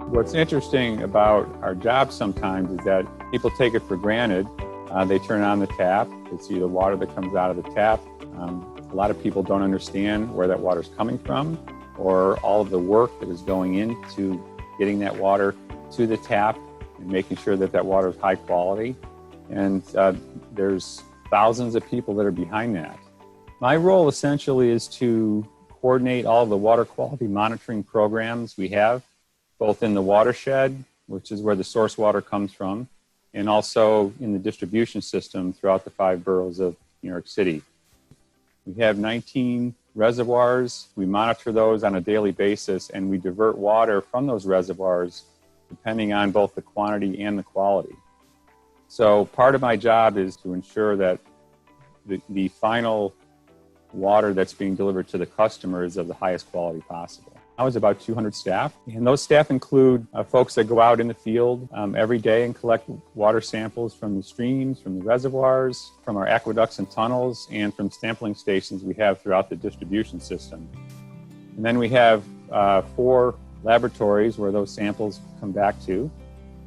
What's interesting about our job sometimes is that people take it for granted. They turn on the tap, they see the water that comes out of the tap. A lot of people don't understand where that water is coming from or all of the work that is going into getting that water to the tap and making sure that that water is high quality. And there's thousands of people that are behind that. My role essentially is to coordinate all of the water quality monitoring programs we have, both in the watershed, which is where the source water comes from, and also in the distribution system throughout the 5 boroughs of New York City. We have 19 reservoirs. We monitor those on a daily basis, and we divert water from those reservoirs depending on both the quantity and the quality. So part of my job is to ensure that the final water that's being delivered to the customer is of the highest quality possible. I was about 200 staff, and those staff include folks that go out in the field every day and collect water samples from the streams, from the reservoirs, from our aqueducts and tunnels, and from sampling stations we have throughout the distribution system. And then we have 4 laboratories where those samples come back to,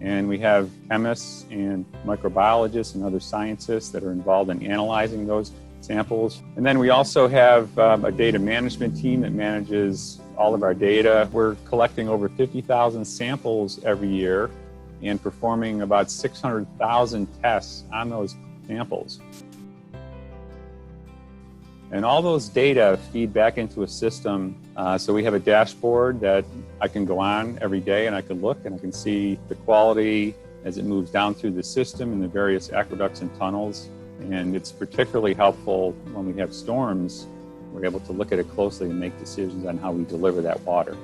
and we have chemists and microbiologists and other scientists that are involved in analyzing those samples. And then we also have a data management team that manages all of our data. We're collecting over 50,000 samples every year and performing about 600,000 tests on those samples. And all those data feed back into a system. So we have a dashboard that I can go on every day and I can look and I can see the quality as it moves down through the system in the various aqueducts and tunnels. And it's particularly helpful when we have storms. We're able to look at it closely and make decisions on how we deliver that water.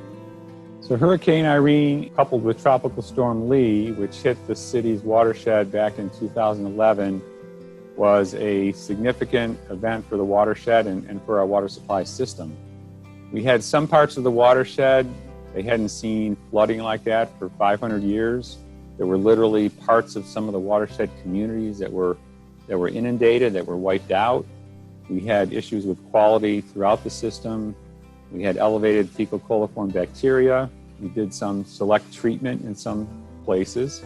So Hurricane Irene, coupled with Tropical Storm Lee, which hit the city's watershed back in 2011, was a significant event for the watershed and for our water supply system. We had some parts of the watershed, they hadn't seen flooding like that for 500 years. There were literally parts of some of the watershed communities that were inundated, that were wiped out. We had issues with quality throughout the system. We had elevated fecal coliform bacteria. We did some select treatment in some places.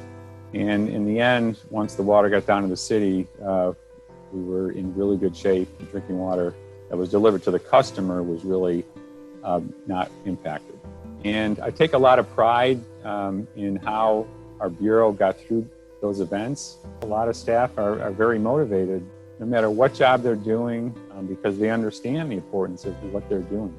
And in the end, once the water got down to the city, we were in really good shape. Drinking water that was delivered to the customer was really not impacted. And I take a lot of pride in how our Bureau got through those events. A lot of staff are very motivated, no matter what job they're doing, because they understand the importance of what they're doing.